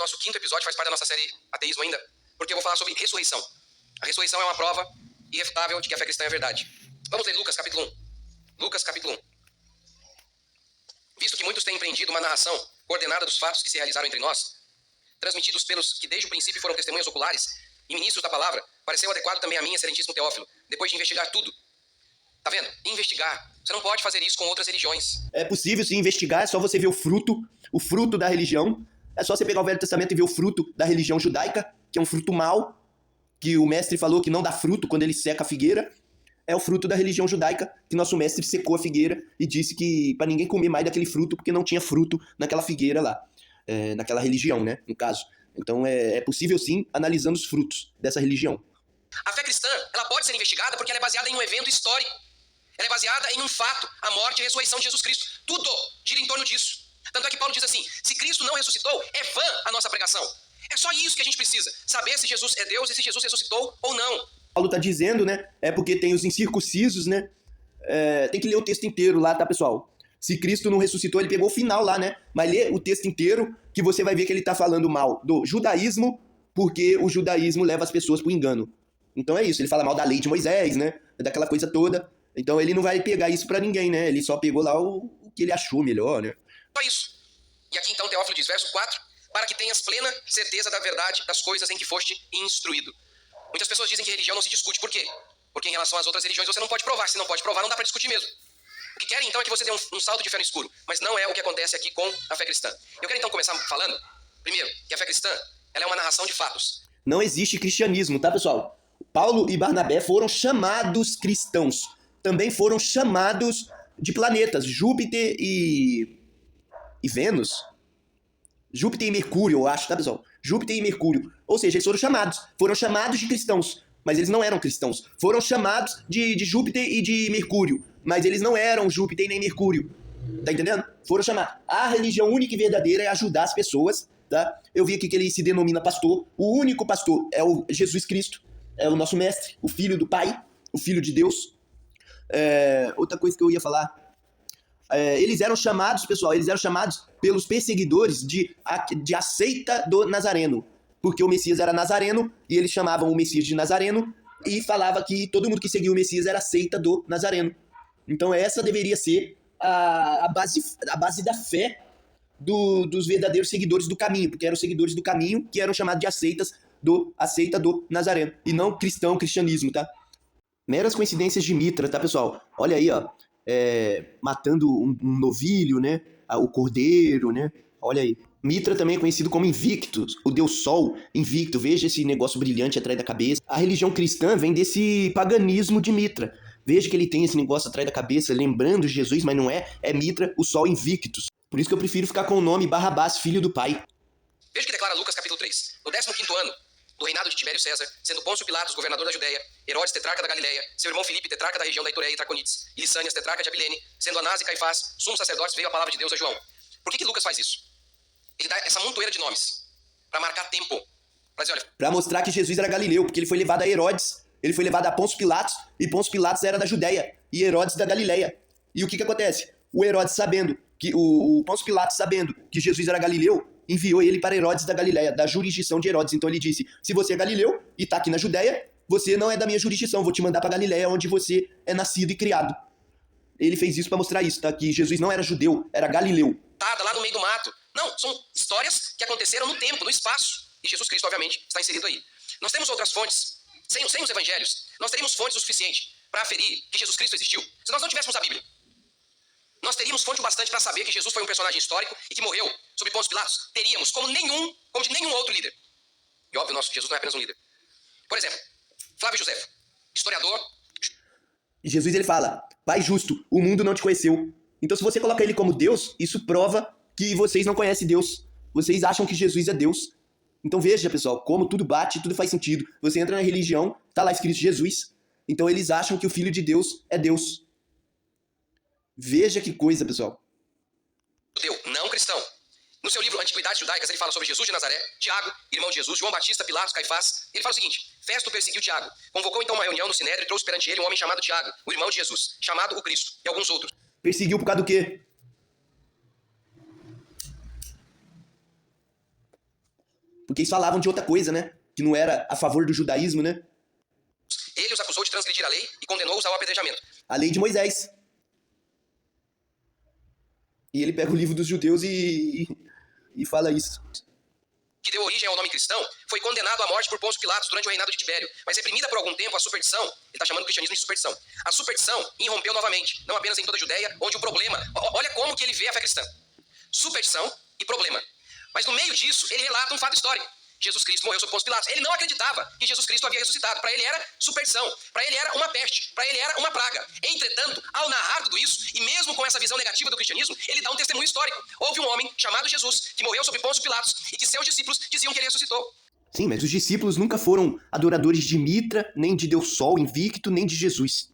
nosso 5º episódio, faz parte da nossa série Ateísmo ainda, porque eu vou falar sobre ressurreição. A ressurreição é uma prova irrefutável de que a fé cristã é verdade. Vamos ler Lucas capítulo 1. Lucas capítulo 1. Visto que muitos têm empreendido uma narração coordenada dos fatos que se realizaram entre nós, transmitidos pelos que desde o princípio foram testemunhas oculares e ministros da palavra, pareceu adequado também a mim, excelentíssimo Teófilo, depois de investigar tudo. Tá vendo? Investigar. Você não pode fazer isso com outras religiões. É possível se investigar, é só você ver o fruto da religião. É só você pegar o Velho Testamento e ver o fruto da religião judaica, que é um fruto mau, que o mestre falou que não dá fruto quando ele seca a figueira. É o fruto da religião judaica, que nosso mestre secou a figueira e disse que para ninguém comer mais daquele fruto, porque não tinha fruto naquela figueira lá, naquela religião, né, no caso. Então é possível sim, analisando os frutos dessa religião. A fé cristã, ela pode ser investigada porque ela é baseada em um evento histórico. Ela é baseada em um fato, a morte e a ressurreição de Jesus Cristo. Tudo gira em torno disso. Tanto é que Paulo diz assim, se Cristo não ressuscitou, é vã a nossa pregação. É só isso que a gente precisa, saber se Jesus é Deus e se Jesus ressuscitou ou não. Paulo tá dizendo, né, é porque tem os incircuncisos, né, tem que ler o texto inteiro lá, tá, pessoal? Se Cristo não ressuscitou, ele pegou o final lá, né, mas lê o texto inteiro que você vai ver que ele tá falando mal do judaísmo, porque o judaísmo leva as pessoas pro engano. Então é isso, ele fala mal da lei de Moisés, né, daquela coisa toda. Então ele não vai pegar isso pra ninguém, né, ele só pegou lá o que ele achou melhor, né. Só isso. E aqui então Teófilo diz, verso 4, para que tenhas plena certeza da verdade das coisas em que foste instruído. Muitas pessoas dizem que religião não se discute. Por quê? Porque em relação às outras religiões você não pode provar. Se não pode provar, não dá pra discutir mesmo. O que querem então é que você dê um salto de fé no escuro. Mas não é o que acontece aqui com a fé cristã. Eu quero então começar falando, primeiro, que a fé cristã ela é uma narração de fatos. Não existe cristianismo, tá, pessoal? Paulo e Barnabé foram chamados cristãos. Também foram chamados de planetas, Júpiter e Vênus. Júpiter e Mercúrio, eu acho, tá, pessoal? Júpiter e Mercúrio. Ou seja, eles foram chamados de cristãos, mas eles não eram cristãos. Foram chamados de Júpiter e de Mercúrio, mas eles não eram Júpiter e nem Mercúrio. Tá entendendo? Foram chamados. A religião única e verdadeira é ajudar as pessoas, tá? Eu vi aqui que ele se denomina pastor. O único pastor é o Jesus Cristo, é o nosso mestre, o Filho do Pai, o Filho de Deus. Outra coisa que eu ia falar... eles eram chamados, pessoal, pelos perseguidores de a seita do Nazareno, porque o Messias era nazareno, e eles chamavam o Messias de Nazareno, e falava que todo mundo que seguia o Messias era a seita do Nazareno. Então essa deveria ser a base da fé dos verdadeiros seguidores do caminho, porque eram os seguidores do caminho que eram chamados de a seita do Nazareno, e não cristianismo, tá? Meras coincidências de Mitra, tá, pessoal? Olha aí, ó. Matando um novilho, né? O cordeiro, né? Olha aí. Mitra também é conhecido como Invictus, o deus Sol, invicto. Veja esse negócio brilhante atrás da cabeça. A religião cristã vem desse paganismo de Mitra. Veja que ele tem esse negócio atrás da cabeça, lembrando Jesus, mas não é. É Mitra, o Sol Invictus. Por isso que eu prefiro ficar com o nome Barrabás, filho do pai. Veja o que declara Lucas capítulo 3. No 15º ano do reinado de Tibério César, sendo Pôncio Pilatos governador da Judéia, Herodes tetrarca da Galileia, seu irmão Filipe tetrarca da região da Itureia e Traconites, e Lissânias tetrarca de Abilene, sendo Anás e Caifás sumos sacerdotes, veio a palavra de Deus a João. Por que Lucas faz isso? Ele dá essa montoeira de nomes para marcar tempo. Para mostrar que Jesus era galileu, porque ele foi levado a Herodes, ele foi levado a Pôncio Pilatos, e Pôncio Pilatos era da Judéia, e Herodes da Galileia. E o que acontece? O Herodes sabendo, o Pôncio Pilatos sabendo que Jesus era galileu, enviou ele para Herodes da Galileia, da jurisdição de Herodes. Então ele disse, se você é galileu e tá aqui na Judéia, você não é da minha jurisdição, vou te mandar para Galileia, onde você é nascido e criado. Ele fez isso para mostrar isso, tá? Que Jesus não era judeu, era galileu. Lá no meio do mato. Não, são histórias que aconteceram no tempo, no espaço. E Jesus Cristo, obviamente, está inserido aí. Nós temos outras fontes, sem os evangelhos, nós teríamos fontes o suficiente para aferir que Jesus Cristo existiu. Se nós não tivéssemos a Bíblia, nós teríamos fonte o bastante para saber que Jesus foi um personagem histórico e que morreu sob Pôncio Pilatos. Teríamos, como de nenhum outro líder. E óbvio, nosso Jesus não é apenas um líder. Por exemplo, Flávio Josefo, historiador. E Jesus ele fala, Pai justo, o mundo não te conheceu. Então se você coloca ele como Deus, isso prova que vocês não conhecem Deus. Vocês acham que Jesus é Deus. Então veja, pessoal, como tudo bate, tudo faz sentido. Você entra na religião, tá lá escrito Jesus. Então eles acham que o Filho de Deus é Deus. Veja que coisa, pessoal. Judeu, não cristão. No seu livro Antiguidades Judaicas, ele fala sobre Jesus de Nazaré, Tiago, irmão de Jesus, João Batista, Pilatos, Caifás. Ele fala o seguinte, Festo perseguiu Tiago. Convocou então uma reunião no Sinédrio e trouxe perante ele um homem chamado Tiago, o irmão de Jesus, chamado o Cristo, e alguns outros. Perseguiu por causa do quê? Porque eles falavam de outra coisa, né? Que não era a favor do judaísmo, né? Ele os acusou de transgredir a lei e condenou-os ao apedrejamento. A lei de Moisés. E ele pega o livro dos judeus e fala isso. Que deu origem ao nome cristão, foi condenado à morte por Pôncio Pilatos durante o reinado de Tibério, mas reprimida por algum tempo a superstição, ele está chamando o cristianismo de superstição, a superstição irrompeu novamente, não apenas em toda a Judéia, onde o problema, olha como que ele vê a fé cristã, superstição e problema, mas no meio disso ele relata um fato histórico. Jesus Cristo morreu sob Pôncio Pilatos. Ele não acreditava que Jesus Cristo havia ressuscitado. Para ele era superstição. Para ele era uma peste. Para ele era uma praga. Entretanto, ao narrar tudo isso, e mesmo com essa visão negativa do cristianismo, ele dá um testemunho histórico. Houve um homem chamado Jesus que morreu sob Pôncio Pilatos e que seus discípulos diziam que ele ressuscitou. Sim, mas os discípulos nunca foram adoradores de Mitra, nem de Deus Sol invicto, nem de Jesus.